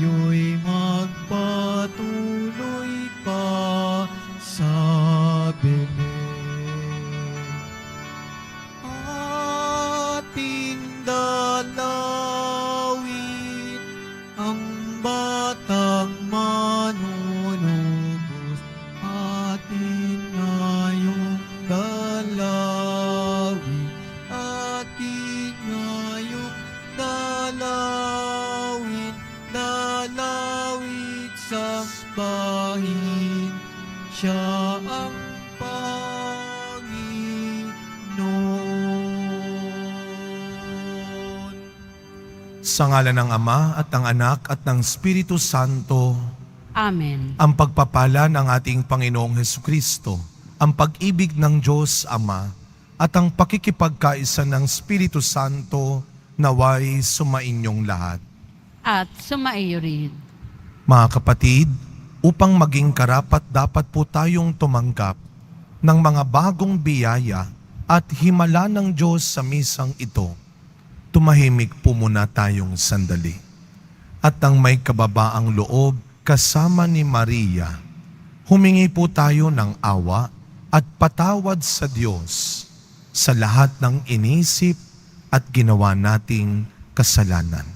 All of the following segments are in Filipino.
tayo'y magpatuloy pa sa Belen. Ating dalawin ang batang manunubos, atin ngayong dalawin, atin ngayong dalawin, dalawin sambahin, siya ang Panginoon. Sa ngalan ng Ama at ng Anak at ng Espiritu Santo, Amen. ang pagpapala ng ating Panginoong Hesukristo, ang pag-ibig ng Diyos Ama, at ang pakikipagkaisa ng Espiritu Santo naway sumainyong lahat. At sumaiyo rin. Mga kapatid, upang maging karapat-dapat po tayong tumanggap ng mga bagong biyaya at himala ng Diyos sa misang ito, tumahimik po muna tayong sandali. At ang may kababaang loob kasama ni Maria, humingi po tayo ng awa at patawad sa Diyos sa lahat ng inisip at ginawa nating kasalanan.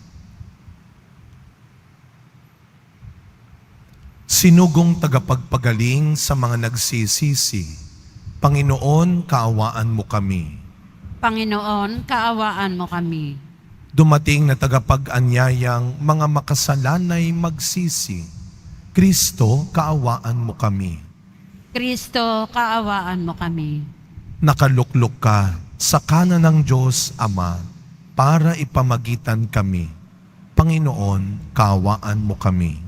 Sinugong tagapagpagaling sa mga nagsisisi, Panginoon, kaawaan mo kami. Panginoon, kaawaan mo kami. Dumating na tagapag-anyayang mga makasalanay magsisi, Kristo, kaawaan mo kami. Kristo, kaawaan mo kami. Nakaluklok ka sa kanan ng Diyos Ama para ipamagitan kami. Panginoon, kaawaan mo kami.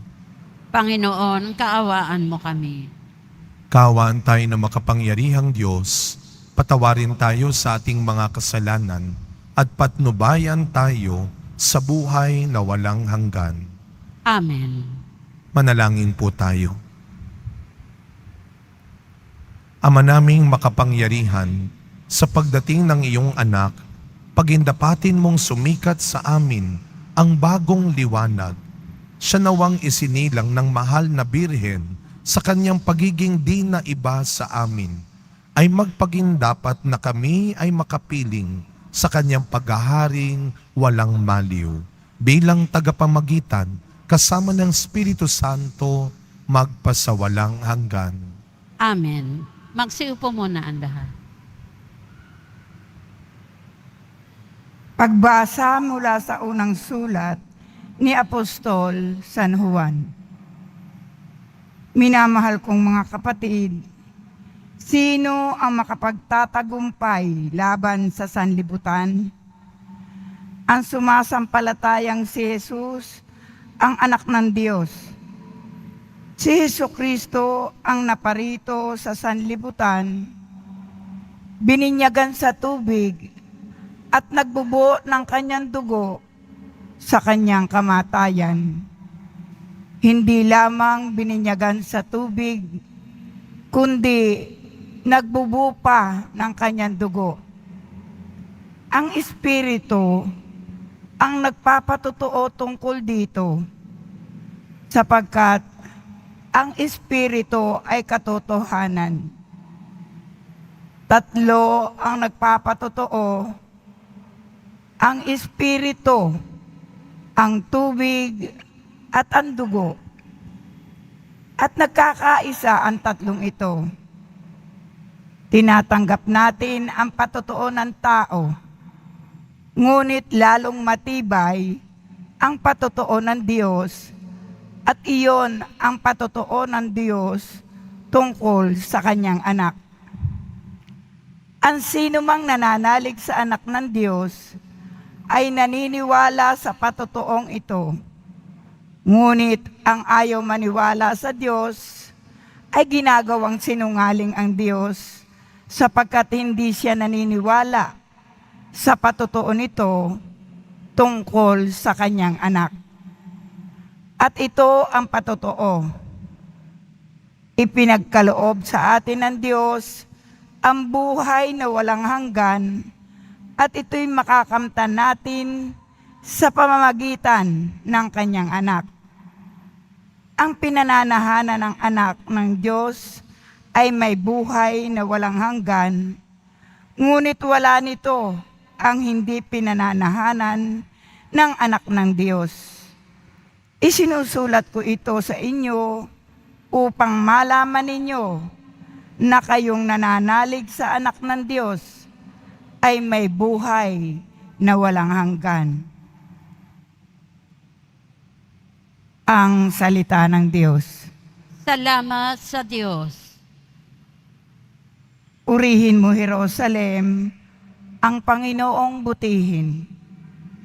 Panginoon, kaawaan mo kami. Kaawaan tayo na makapangyarihang Diyos, patawarin tayo sa ating mga kasalanan at patnubayan tayo sa buhay na walang hanggan. Amen. Manalangin po tayo. Ama naming makapangyarihan, sa pagdating ng iyong anak, pagindapatin mong sumikat sa amin ang bagong liwanag. Siya nawang isinilang ng mahal na birhen sa kanyang pagiging di na iba sa amin, ay magpagindapat na kami ay makapiling sa kanyang paghaharing walang maliw. Bilang tagapamagitan, kasama ng Espiritu Santo, magpasawalang hanggan. Amen. Magsiupo muna ang lahat. Pagbasa mula sa unang sulat ni Apostol San Juan. Minamahal kong mga kapatid, sino ang makapagtatagumpay laban sa sanlibutan? Ang sumasampalatayang si Jesus, ang anak ng Diyos. Si Jesucristo ang naparito sa sanlibutan, bininyagan sa tubig at nagbubuo ng kanyang dugo sa kanyang kamatayan. Hindi lamang bininyagan sa tubig, kundi nagbubuo pa ng kanyang dugo. Ang Espiritu ang nagpapatotoo tungkol dito, sapagkat ang Espiritu ay katotohanan. Tatlo ang nagpapatotoo: ang Espiritu, ang tubig, at ang dugo. At nagkakaisa ang tatlong ito. Tinatanggap natin ang patotoo ng tao, ngunit lalong matibay ang patotoo ng Diyos, at iyon ang patotoo ng Diyos tungkol sa kanyang anak. Ang sino mang nananalig sa anak ng Diyos ay naniniwala sa patotoong ito. Ngunit ang ayaw maniwala sa Diyos ay ginagawang sinungaling ang Diyos, sapagkat hindi siya naniniwala sa patotoo nito tungkol sa kanyang anak. At ito ang patotoo: ipinagkaloob sa atin ng Diyos ang buhay na walang hanggan, at ito'y makakamtan natin sa pamamagitan ng kanyang anak. Ang pinananahanan ng anak ng Diyos ay may buhay na walang hanggan, ngunit wala nito ang hindi pinananahanan ng anak ng Diyos. Isinusulat ko ito sa inyo upang malaman ninyo na kayong nananalig sa anak ng Diyos ay may buhay na walang hanggan. Ang salita ng Diyos. Salamat sa Diyos. Purihin mo, Jerusalem, ang Panginoong butihin.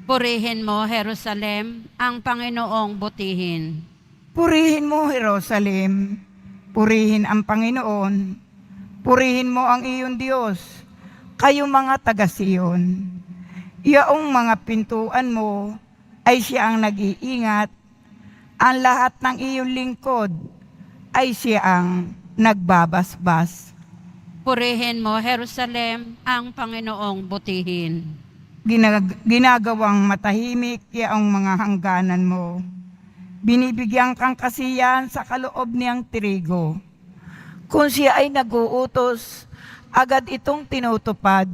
Purihin mo, Jerusalem, ang Panginoong butihin. Purihin mo, Jerusalem, purihin ang Panginoon. Purihin mo ang iyong Diyos, kayong mga taga-Siyon. Iyaong mga pintuan mo ay siya ang nag-iingat. Ang lahat ng iyong lingkod ay siya ang nagbabasbas. Purihin mo, Jerusalem, ang Panginoong butihin. Ginagawang matahimik ang mga hangganan mo. Binibigyan kang kasiyahan sa kaloob niyang trigo. Kung siya ay nag-uutos, agad itong tinutupad.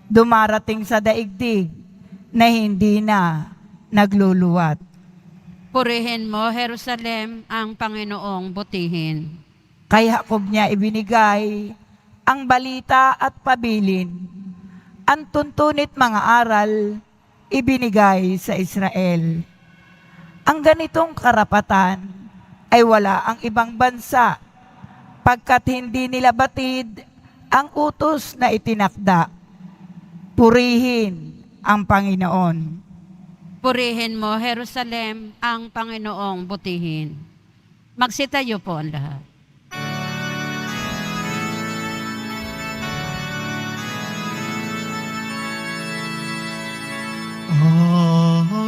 Dumarating sa daigdig na hindi na nagluluwat. Purihin mo, Jerusalem, ang Panginoong butihin. Kay Jacob niya ibinigay ang balita at pabilin. Ang tuntunit mga aral ibinigay sa Israel. Ang ganitong karapatan ay wala ang ibang bansa, pagkat hindi nila batid ang utos na itinakda. Purihin ang Panginoon. Purihin mo, Jerusalem, ang Panginoong butihin. Magsitayo po ang lahat. Alleluia,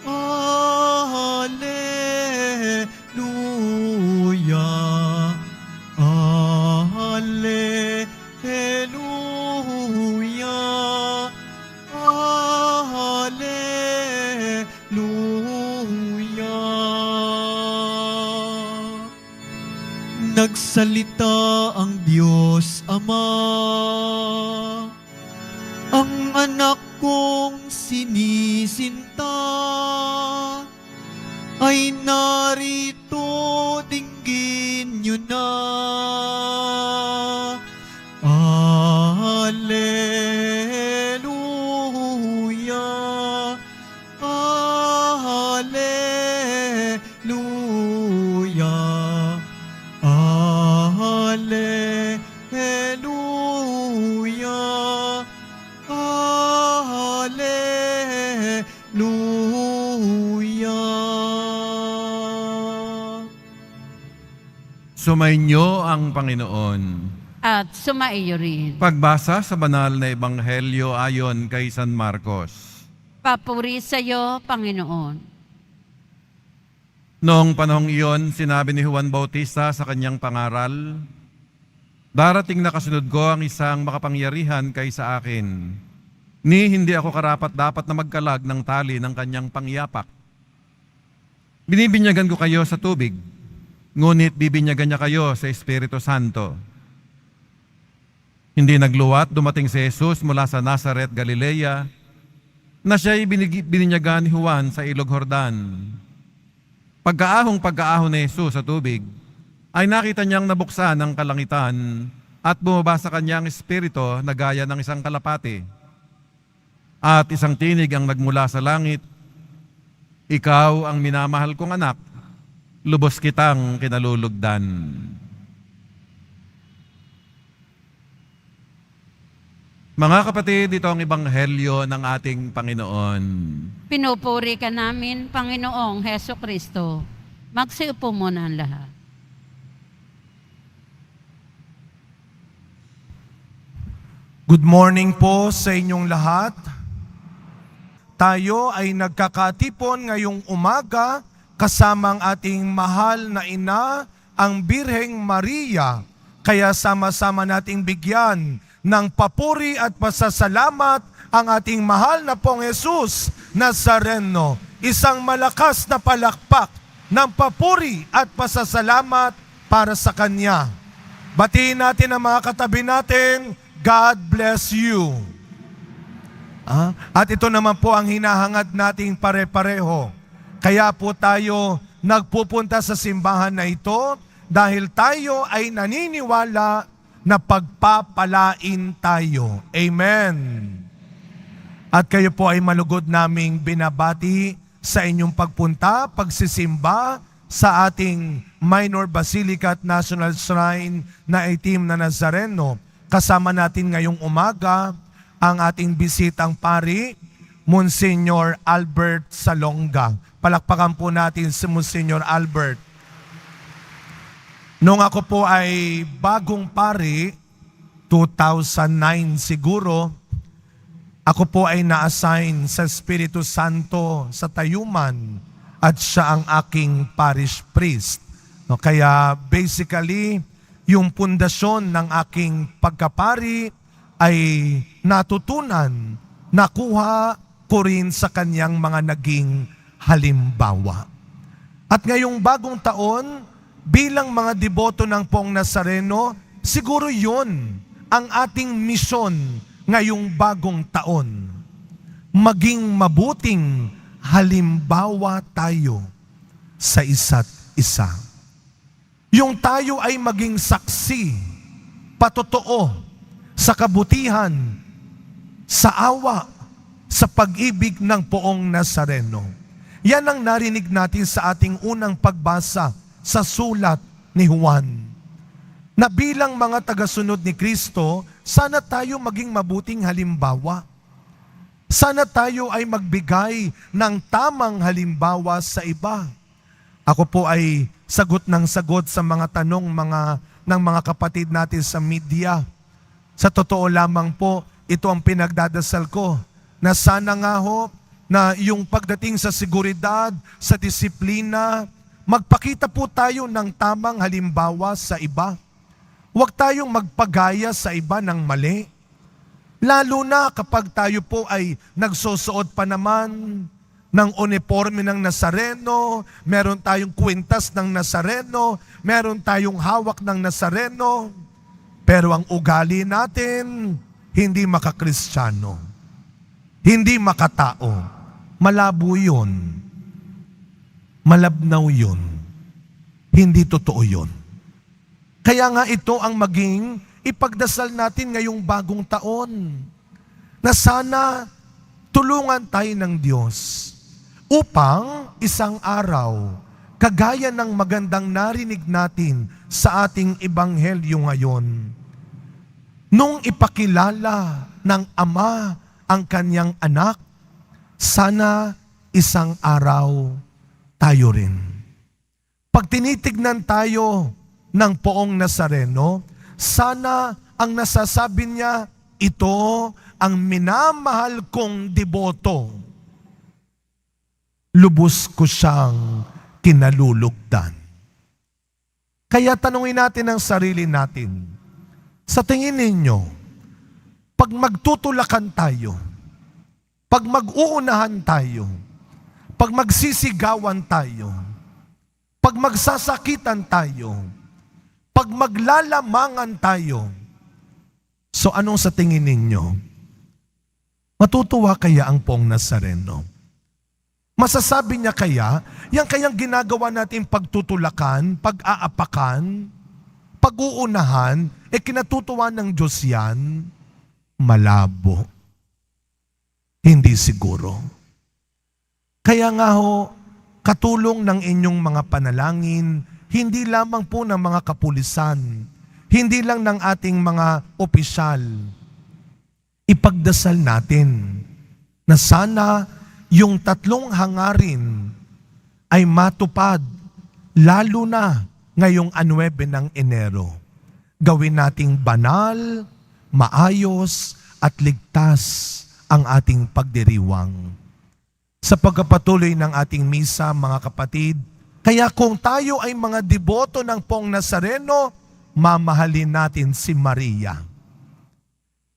Alleluia, Alleluia, Alleluia. Nagsalita ang Diyos Ama, ang anak kong sinisinta ay narito, dinggin niyo na. Alleluia, Alleluia, Alleluia, Alleluia. Sumainyo ang Panginoon. At sumaiyo rin. Pagbasa sa banal na ebanghelyo ayon kay San Marcos. Papuri sa iyo, Panginoon. Noong panahong iyon, sinabi ni Juan Bautista sa kanyang pangaral, "Darating na kasunod ko ang isang makapangyarihan kaysa akin, ni hindi ako karapat-dapat na magkalag ng tali ng kanyang pangyapak. Binibinyagan ko kayo sa tubig, ngunit bibinyagan niya kayo sa Espiritu Santo." Hindi nagluwat, dumating si Jesus mula sa Nazaret, Galilea, na siya'y bininyagan ni Juan sa Ilog Jordan. Pagkaahon ni Jesus sa tubig, ay nakita niyang nabuksan ang kalangitan at bumaba sa kanyang espiritu na gaya ng isang kalapati. At isang tinig ang nagmula sa langit, "Ikaw ang minamahal kong anak, lubos kitang kinalulugdan." Mga kapatid, ito ang ebanghelyo ng ating Panginoon. Pinupuri ka namin, Panginoong Heso Kristo. Magsiupo muna ang lahat. Good morning po sa inyong lahat. Tayo ay nagkakatipon ngayong umaga kasama ang ating mahal na ina, ang Birheng Maria. Kaya sama-sama nating bigyan ng papuri at pasasalamat ang ating mahal na pong Jesus Nazareno. Isang malakas na palakpak ng papuri at pasasalamat para sa Kanya. Batiin natin ang mga katabi natin. God bless you. At ito naman po ang hinahangad nating pare-pareho. Kaya po tayo nagpupunta sa simbahan na ito dahil tayo ay naniniwala na pagpapalain tayo. Amen. At kayo po ay malugod naming binabati sa inyong pagpunta, pagsisimba sa ating Minor Basilica at National Shrine na Itim na Nazareno. Kasama natin ngayong umaga ang ating bisitang pari, Monsignor Albert Salonga. Palakpakan po natin si Monsignor Albert. Nung ako po ay bagong pari, 2009 siguro, ako po ay na-assign sa Espiritu Santo sa Tayuman at siya ang aking parish priest. No, kaya basically, yung pundasyon ng aking pagkapari ay natutunan, nakuha ko rin sa kanyang mga naging halimbawa. At ngayong bagong taon, bilang mga deboto ng Poong Nazareno, siguro yun ang ating misyon ngayong bagong taon. Maging mabuting halimbawa tayo sa isa't isa. Yung tayo ay maging saksi, patotoo, sa kabutihan, sa awa, sa pag-ibig ng Poong Nazareno. Yan ang narinig natin sa ating unang pagbasa sa sulat ni Juan. Na bilang mga tagasunod ni Kristo, sana tayo maging mabuting halimbawa. Sana tayo ay magbigay ng tamang halimbawa sa iba. Ako po ay sagot ng sagot sa mga tanong ng mga kapatid natin sa media. Sa totoo lamang po, ito ang pinagdadasal ko, na sana nga ho, na yung pagdating sa seguridad, sa disiplina, magpakita po tayo ng tamang halimbawa sa iba. Huwag tayong magpagaya sa iba ng mali. Lalo na kapag tayo po ay nagsusuot pa naman ng uniforme ng Nazareno, meron tayong kwintas ng Nazareno, meron tayong hawak ng Nazareno, pero ang ugali natin, hindi makakristyano, hindi makatao. Malabo yun. Malabnaw yun. Hindi totoo yun. Kaya nga ito ang maging ipagdasal natin ngayong bagong taon, na sana tulungan tayo ng Diyos upang isang araw, kagaya ng magandang narinig natin sa ating ebanghelyo ngayon, nung ipakilala ng Ama ang kanyang anak, sana isang araw tayo rin. Pag tinitignan tayo ng Poong Nazareno, sana ang nasasabi niya, ito ang minamahal kong deboto. Lubos ko siyang kinalulugdan. Kaya tanungin natin ang sarili natin, sa tingin ninyo, pag magtutulakan tayo, pag mag-uunahan tayo, pag magsisigawan tayo, pag magsasakitan tayo, pag maglalamangan tayo, so anong sa tingin ninyo? Matutuwa kaya ang Poong Nazareno? Masasabi niya kaya, yung kayang ginagawa natin pagtutulakan, pag-aapakan, pag-uunahan, kinatutuwa ng Diyos yan? Malabo. Hindi siguro. Kaya nga ho, katulong ng inyong mga panalangin, hindi lamang po ng mga kapulisan, hindi lang ng ating mga opisyal, ipagdasal natin na sana yung tatlong hangarin ay matupad, lalo na ngayong 9 ng Enero. Gawin nating banal, maayos at ligtas ang ating pagdiriwang. Sa pagpapatuloy ng ating misa, mga kapatid, kaya kung tayo ay mga deboto ng Poong Nazareno, mamahalin natin si Maria.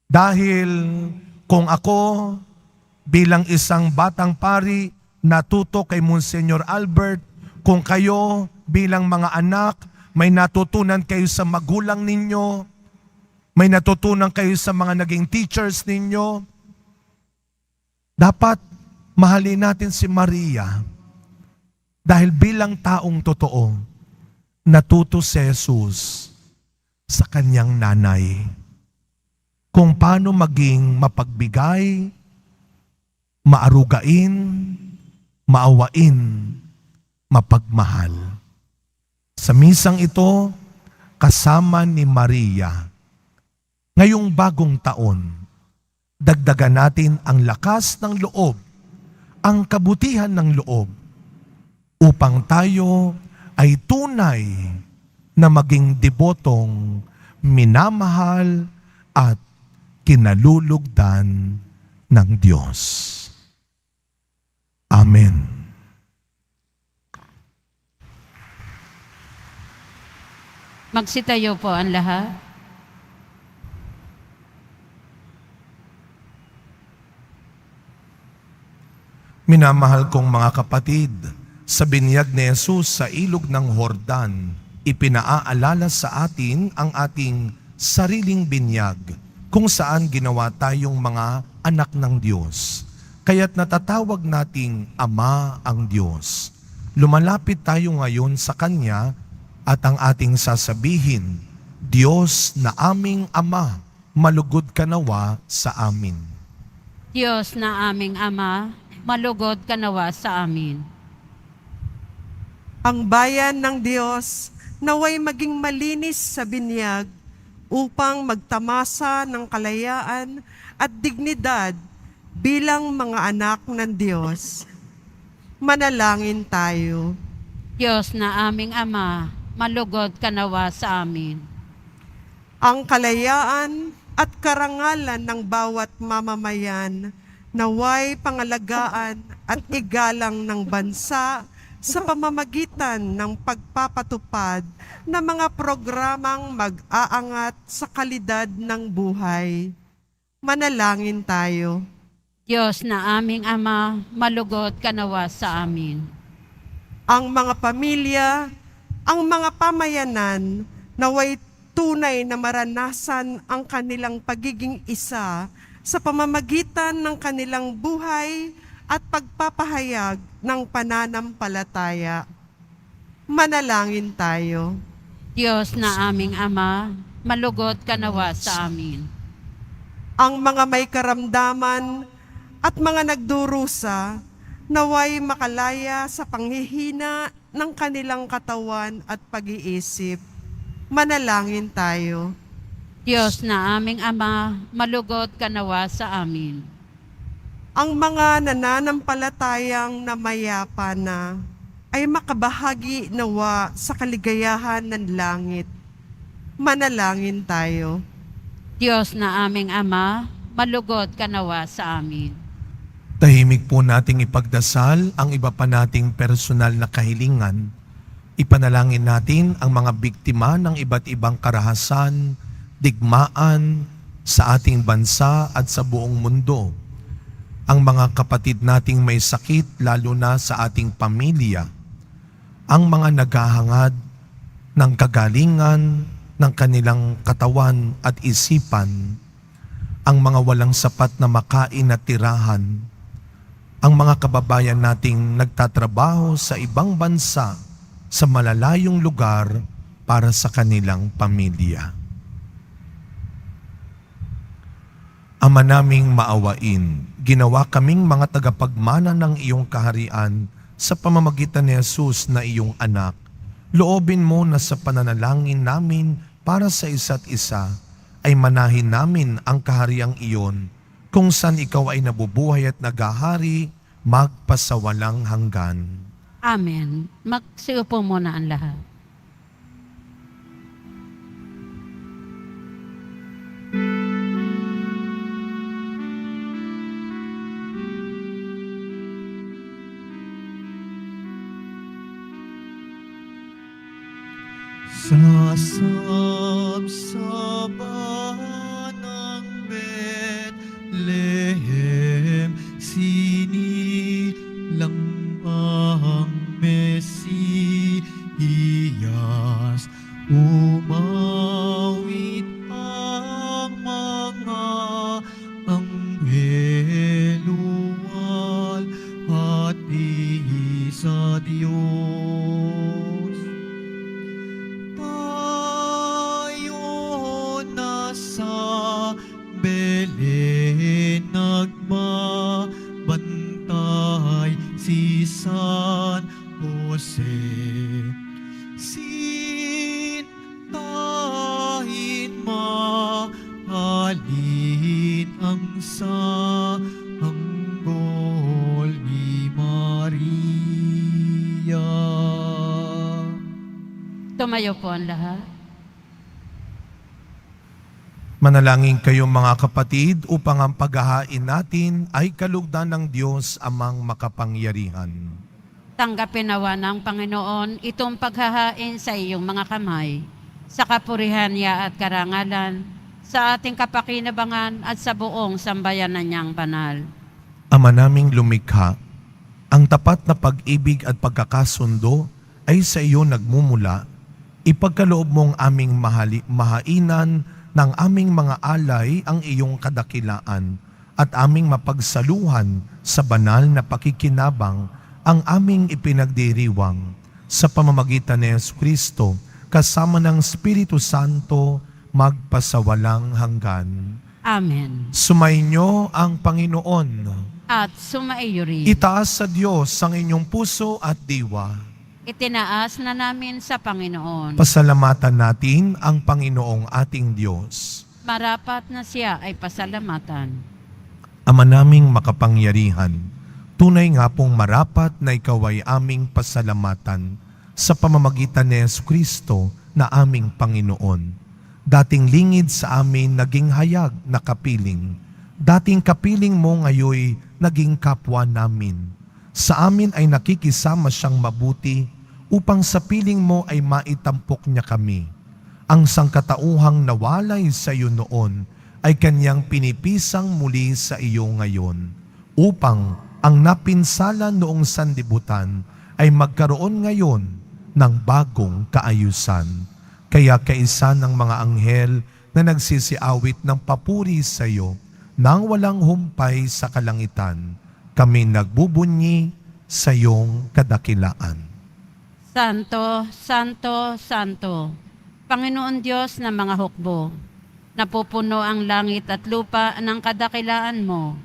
Dahil kung ako bilang isang batang pari, natuto kay Monsignor Albert, kung kayo bilang mga anak, may natutunan kayo sa magulang ninyo, may natutunan kayo sa mga naging teachers ninyo, dapat mahalin natin si Maria dahil bilang taong totoo, natuto si Jesus sa kanyang nanay kung paano maging mapagbigay, maarugain, maawain, mapagmahal. Sa misang ito, kasama ni Maria, ngayong bagong taon, dagdagan natin ang lakas ng loob, ang kabutihan ng loob, upang tayo ay tunay na maging debotong minamahal at kinalulugdan ng Diyos. Amen. Magsitayo po ang lahat. Minamahal kong mga kapatid, sa binyag ni Jesus sa ilog ng Jordan, ipinaaalala sa atin ang ating sariling binyag kung saan ginawa tayong mga anak ng Diyos. Kaya't natatawag nating Ama ang Diyos. Lumalapit tayo ngayon sa Kanya at ang ating sasabihin, Diyos na aming Ama, malugod ka nawa sa amin. Diyos na aming Ama, malugod ka nawa sa amin. Ang bayan ng Diyos naway maging malinis sa binyag upang magtamasa ng kalayaan at dignidad bilang mga anak ng Diyos. Manalangin tayo. Diyos na aming Ama, malugod ka nawa sa amin. Ang kalayaan at karangalan ng bawat mamamayan naway pangalagaan at igalang ng bansa sa pamamagitan ng pagpapatupad ng mga programang mag-aangat sa kalidad ng buhay. Manalangin tayo. Diyos na aming Ama, malugod ka nawa sa amin. Ang mga pamilya, ang mga pamayanan, naway tunay na maranasan ang kanilang pagiging isa sa pamamagitan ng kanilang buhay at pagpapahayag ng pananampalataya. Manalangin tayo. Diyos na aming Ama, malugod ka nawa sa amin. Ang mga may karamdaman at mga nagdurusa, naway makalaya sa panghihina ng kanilang katawan at pag-iisip. Manalangin tayo. Diyos na aming Ama, malugod ka nawa sa amin. Ang mga nananampalatayang namayapa na ay makabahagi nawa sa kaligayahan ng langit. Manalangin tayo. Diyos na aming Ama, malugod ka nawa sa amin. Tahimik po nating ipagdasal ang iba pa nating personal na kahilingan. Ipanalangin natin ang mga biktima ng iba't ibang karahasan, digmaan sa ating bansa at sa buong mundo. Ang mga kapatid nating may sakit lalo na sa ating pamilya. Ang mga naghahangad ng kagalingan ng kanilang katawan at isipan. Ang mga walang sapat na makain at tirahan. Ang mga kababayan nating nagtatrabaho sa ibang bansa sa malalayong lugar para sa kanilang pamilya. Ama naming maawain, ginawa kaming mga tagapagmana ng iyong kaharian sa pamamagitan ni Jesus na iyong anak. Loobin mo na sa pananalangin namin para sa isa't isa ay manahin namin ang kahariang iyon kung saan ikaw ay nabubuhay at naghahari magpasawalang hanggan. Amen. Magsiupo muna ang lahat. Sasabsaban ng Bethlehem, si Tumayo po ang lahat. Manalangin kayo mga kapatid upang ang paghahain natin ay kalugdan ng Diyos amang makapangyarihan. Tanggapin nawa ng Panginoon itong paghahain sa iyong mga kamay, sa kapurihan niya at karangalan, sa ating kapakinabangan at sa buong sambayanan niyang banal. Ama naming lumikha, ang tapat na pag-ibig at pagkakasundo ay sa iyo nagmumula. Ipagkaloob mong aming mahainan ng aming mga alay ang iyong kadakilaan at aming mapagsaluhan sa banal na pakikinabang ang aming ipinagdiriwang sa pamamagitan ni Jesucristo kasama ng Espiritu Santo magpasawalang hanggan. Amen. Sumainyo ang Panginoon. At sumaiyo rin. Itaas sa Diyos ang inyong puso at diwa. Itinaas na namin sa Panginoon. Pasalamatan natin ang Panginoong ating Diyos. Marapat na siya ay pasalamatan. Ama naming makapangyarihan, tunay nga pong marapat na ikaw ay aming pasalamatan sa pamamagitan ni Jesucristo na aming Panginoon. Dating lingid sa amin naging hayag na kapiling. Dating kapiling mo ngayoy naging kapwa namin. Sa amin ay nakikisama siyang mabuti upang sa piling mo ay maitampok niya kami. Ang sangkatauhang nawalay sa iyo noon ay kanyang pinipisang muli sa iyo ngayon, upang ang napinsala noong sandibutan ay magkaroon ngayon ng bagong kaayusan. Kaya kaisa ng mga anghel na nagsisiawit ng papuri sa iyo nang walang humpay sa kalangitan, kami nagbubunyi sa iyong kadakilaan. Santo, Santo, Santo, Panginoon Diyos ng mga hukbo, napupuno ang langit at lupa ng kadakilaan mo,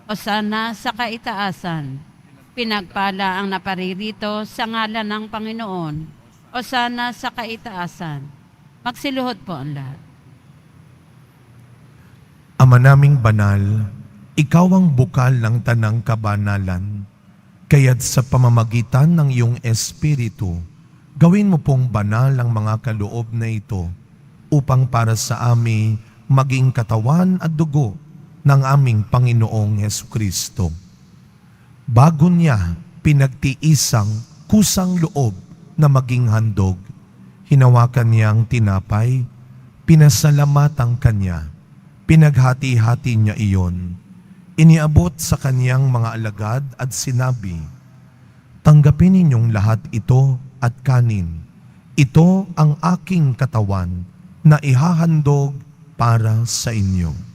o sana sa kaitaasan. Pinagpala ang naparirito sa ngalan ng Panginoon, o sana sa kaitaasan. Magsiluhod po ang lahat. Ama naming banal, ikaw ang bukal ng tanang kabanalan. Kaya't sa pamamagitan ng iyong Espiritu, gawin mo pong banal ang mga kaloob na ito upang para sa amin maging katawan at dugo ng aming Panginoong Jesucristo. Bago niya pinagtiisang kusang loob na maging handog, hinawakan niya ang tinapay, pinasalamatan kanya, pinaghati-hati niya iyon. Iniabot sa kaniyang mga alagad at sinabi, "Tanggapin ninyong lahat ito at kanin. Ito ang aking katawan na ihahandog para sa inyo."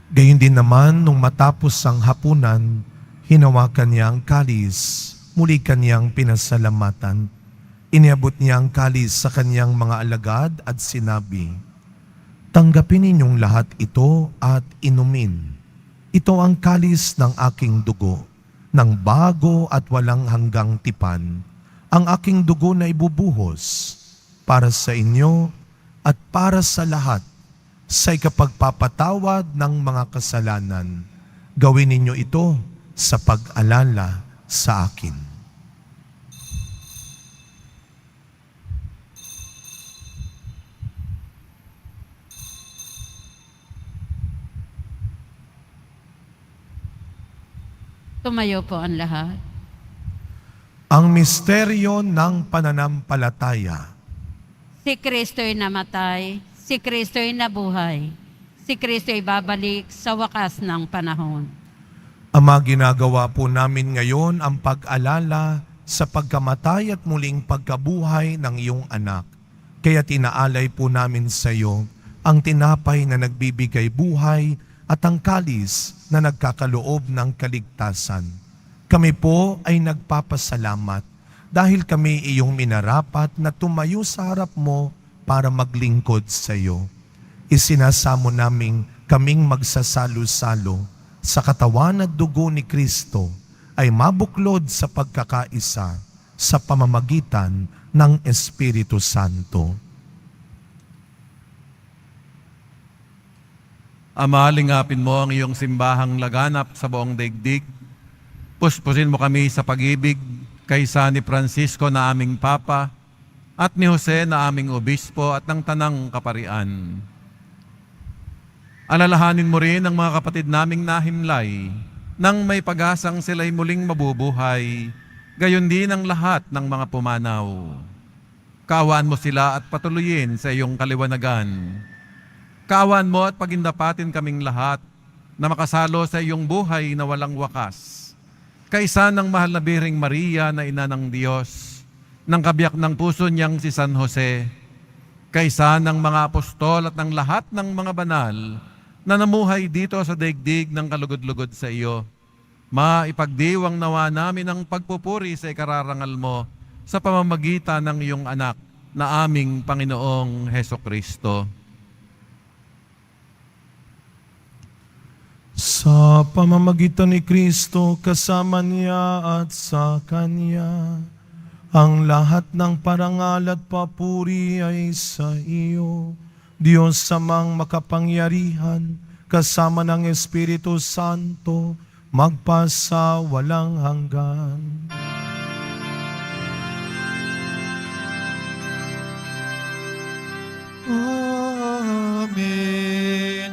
Gayon din naman, nung matapos ang hapunan, hinawakan niya ang kalis, muli kaniyang pinasalamatan. Iniabot niya ang kalis sa kaniyang mga alagad at sinabi, "Tanggapin ninyong lahat ito at inumin. Ito ang kalis ng aking dugo, ng bago at walang hanggang tipan. Ang aking dugo na ibubuhos para sa inyo at para sa lahat, sa ikapagpapatawad ng mga kasalanan. Gawin ninyo ito sa pag-alala sa akin." Tumayo po ang lahat. Ang misteryo ng pananampalataya. Si Kristo'y namatay, si Kristo'y nabuhay, si Kristo'y babalik sa wakas ng panahon. Ama, ginagawa po namin ngayon ang pag-alala sa pagkamatay at muling pagkabuhay ng iyong anak. Kaya tinaalay po namin sa iyo ang tinapay na nagbibigay buhay at ang kalis na nagkakaloob ng kaligtasan. Kami po ay nagpapasalamat dahil kami iyong minarapat na tumayo sa harap mo para maglingkod sa iyo. Isinasamo namin kaming magsasalo-salo sa katawan at dugo ni Kristo ay mabuklod sa pagkakaisa sa pamamagitan ng Espiritu Santo. Ama, lingapin mo ang iyong simbahang laganap sa buong daigdig. Puspusin mo kami sa pag-ibig kaysa ni Francisco na aming Papa at ni Jose na aming Obispo at ng Tanang Kaparian. Alalahanin mo rin ang mga kapatid naming nahimlay nang may pag-asang sila'y muling mabubuhay, gayon din ang lahat ng mga pumanaw. Kaawaan mo sila at patuloyin sa iyong kaliwanagan. Kaawaan mo at pagindapatin kaming lahat na makasalo sa iyong buhay na walang wakas. Kaisa ng mahal na Biring Maria na ina ng Diyos, ng kabiyak ng puso niyang si San Jose, kaisa ng mga apostol at ng lahat ng mga banal na namuhay dito sa daigdig ng kalugod-lugod sa iyo, maipagdiwang nawa namin ang pagpupuri sa ikararangal mo sa pamamagitan ng iyong anak na aming Panginoong Hesukristo. Sa pamamagitan ni Kristo, kasama niya at sa Kanya, ang lahat ng parangal at papuri ay sa iyo, Diyos Amang makapangyarihan, kasama ng Espiritu Santo, magpasa walang hanggan. Amen.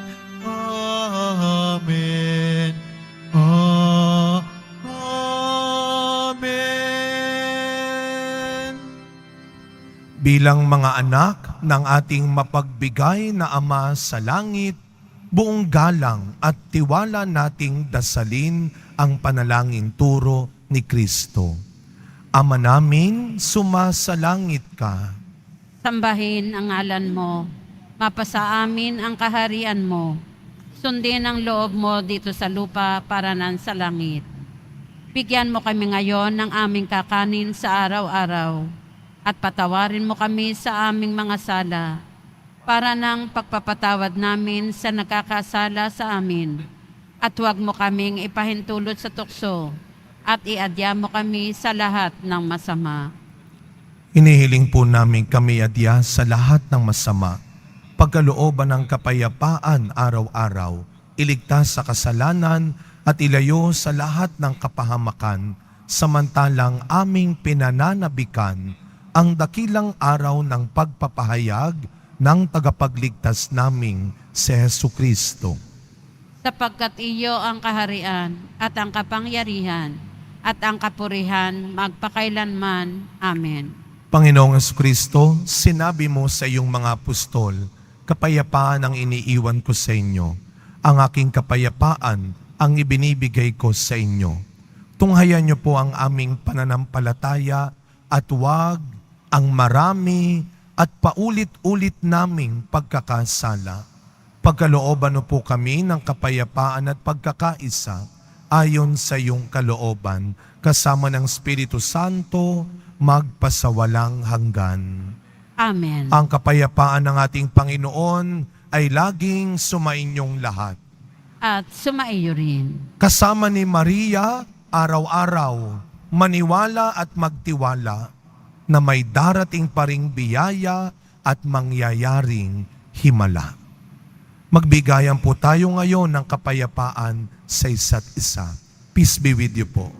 Amen. Amen. Bilang mga anak ng ating mapagbigay na Ama sa langit, buong galang at tiwala nating dasalin ang panalangin turo ni Kristo. Ama namin, sumasalangit ka. Sambahin ang ngalan mo. Mapasa amin ang kaharian mo. Sundin ang loob mo dito sa lupa para nan sa langit. Bigyan mo kami ngayon ng aming kakanin sa araw-araw. At patawarin mo kami sa aming mga sala, para ng pagpapatawad namin sa nakakasala sa amin. At huwag mo kaming ipahintulot sa tukso, at iadya mo kami sa lahat ng masama. Inihiling po namin kami adya sa lahat ng masama, pagkalooban ng kapayapaan araw-araw, iligtas sa kasalanan at ilayo sa lahat ng kapahamakan, samantalang aming pinananabikan ang dakilang araw ng pagpapahayag ng tagapagligtas naming si Jesucristo. Sapagkat iyo ang kaharian at ang kapangyarihan at ang kapurihan magpakailanman. Amen. Panginoong Jesucristo, sinabi mo sa iyong mga apostol, kapayapaan ang iniiwan ko sa inyo. Ang aking kapayapaan ang ibinibigay ko sa inyo. Tunghayan niyo po ang aming pananampalataya at huwag ang marami at paulit-ulit naming pagkakasala. Pagkalooban mo po kami ng kapayapaan at pagkakaisa ayon sa iyong kalooban, kasama ng Espiritu Santo, magpasawalang hanggan. Amen. Ang kapayapaan ng ating Panginoon ay laging sumainyong lahat. At sumaiyo rin. Kasama ni Maria, araw-araw, maniwala at magtiwala na may darating pa ring biyaya at mangyayaring himala. Magbigayan po tayo ngayon ng kapayapaan sa isa't isa. Peace be with you po.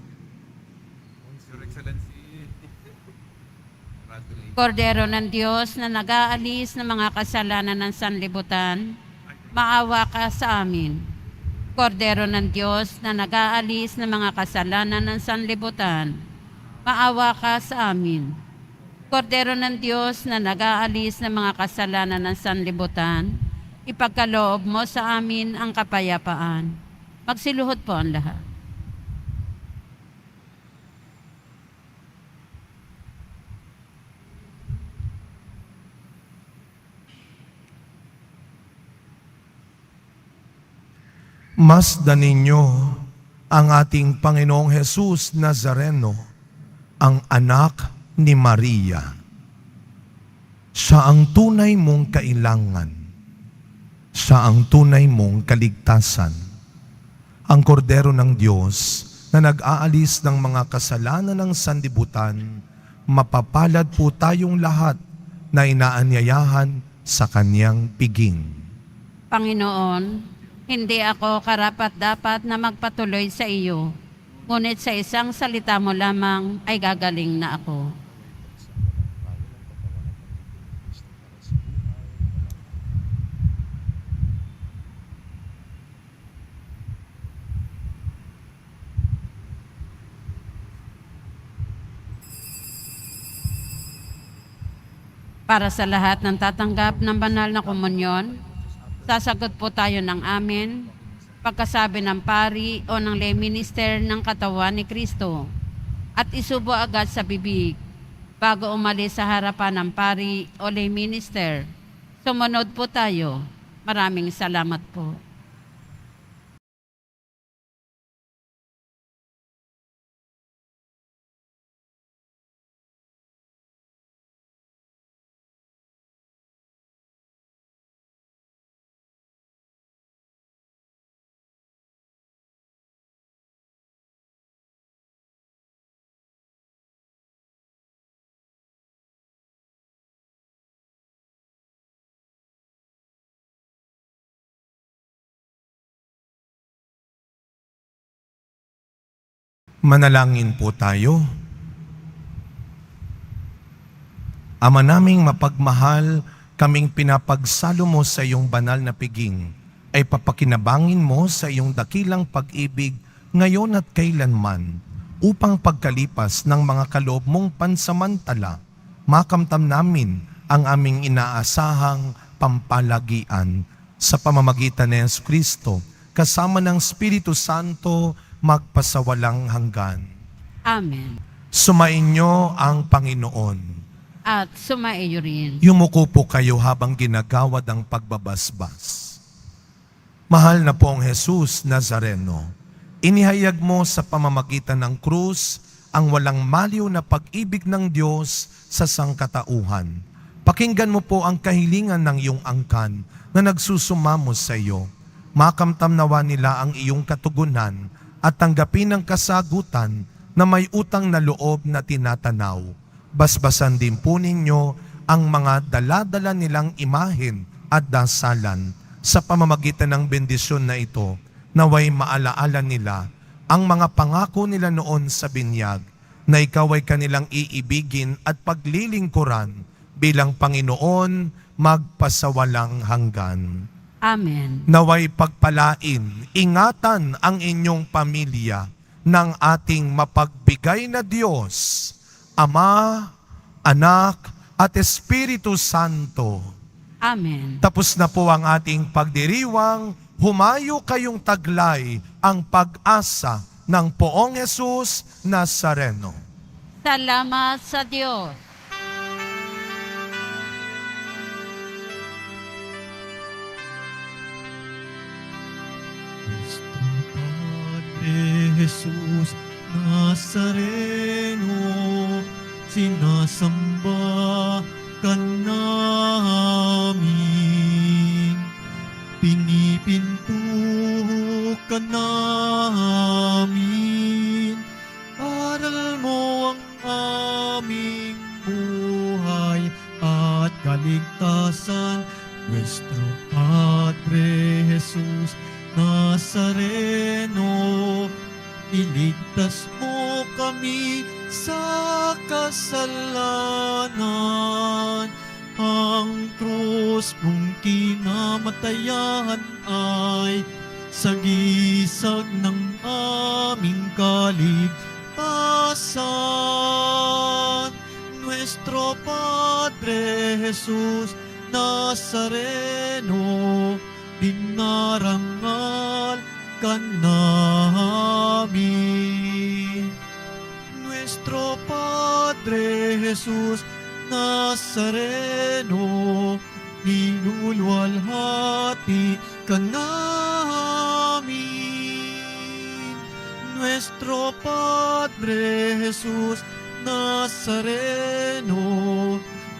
Kordero ng Diyos na nag-aalis ng mga kasalanan ng sanlibutan, maawa ka sa amin. Kordero ng Diyos na nag-aalis ng mga kasalanan ng sanlibutan, maawa ka sa amin. Kordero ng Diyos na nag-aalis ng mga kasalanan ng sanlibutan, ipagkaloob mo sa amin ang kapayapaan. Magsiluhod po ang lahat. Masdan ninyo ang ating Panginoong Jesus Nazareno, ang anak ni Maria. Siya ang tunay mong kailangan. Siya ang tunay mong kaligtasan. Ang kordero ng Diyos na nag-aalis ng mga kasalanan ng sanlibutan, mapapalad po tayong lahat na inaanyayahan sa kanyang piging. Panginoon, Hindi ako karapat-dapat na magpatuloy sa iyo, ngunit sa isang salita mo lamang ay gagaling na ako. Para sa lahat ng tatanggap ng banal na komunyon, sasagot po tayo ng amen pagkasabi ng pari o ng lay minister ng katawan ni Kristo at isubo agad sa bibig bago umalis sa harapan ng pari o lay minister. Sumunod po tayo. Maraming salamat po. Manalangin po tayo. Ama naming mapagmahal, kaming pinapagsalo mo sa iyong banal na piging, ay papakinabangin mo sa iyong dakilang pag-ibig ngayon at kailanman, upang pagkalipas ng mga kaloob mong pansamantala, makamtam namin ang aming inaasahang pampalagian sa pamamagitan ni Jesucristo, kasama ng Espiritu Santo, magpasawalang hanggan. Amen. Sumainyo ang Panginoon. At sumaiyo rin. Yumuko po kayo habang ginagawad ang pagbabasbas. Mahal na pong Jesus Nazareno, inihayag mo sa pamamagitan ng krus ang walang maliw na pag-ibig ng Diyos sa sangkatauhan. Pakinggan mo po ang kahilingan ng iyong angkan na nagsusumamo sa iyo. Makamtam nawa nila ang iyong katugunan at tanggapin ang kasagutan na may utang na loob na tinatanaw. Basbasan din po ninyo ang mga dala-dala nilang imahen at dasalan sa pamamagitan ng bendisyon na ito, naway maalaala nila ang mga pangako nila noon sa binyag, na ikaw ay kanilang iibigin at paglilingkuran bilang Panginoon magpasawalang hanggan. Amen. Naway pagpalain, ingatan ang inyong pamilya ng ating mapagbigay na Diyos, Ama, Anak, at Espiritu Santo. Amen. Tapos na po ang ating pagdiriwang, humayo kayong taglay ang pag-asa ng Poong Jesus Nazareno. Salamat sa Diyos. Padre Jesus Nazareno, sinasamba ka namin, pinipinto ka namin, aral mo ang aming buhay at kaligtasan, nuestro Padre Jesus Nazareno, iligtas mo kami sa kasalanan. Ang krus mong kinamatayan ay sagisag ng aming kaligtasan. Nuestro Padre Jesus Nazareno, dinarangal ka namin. Nuestro Padre Jesus Nazareno, niluluwalhati ka namin. Nuestro Padre Jesus Nazareno,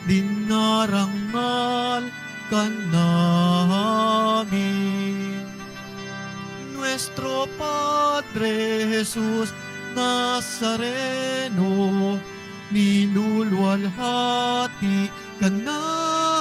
dinarangal ka namin. Nuestro Padre Jesus Nazareno, niluluwalhati ka namin.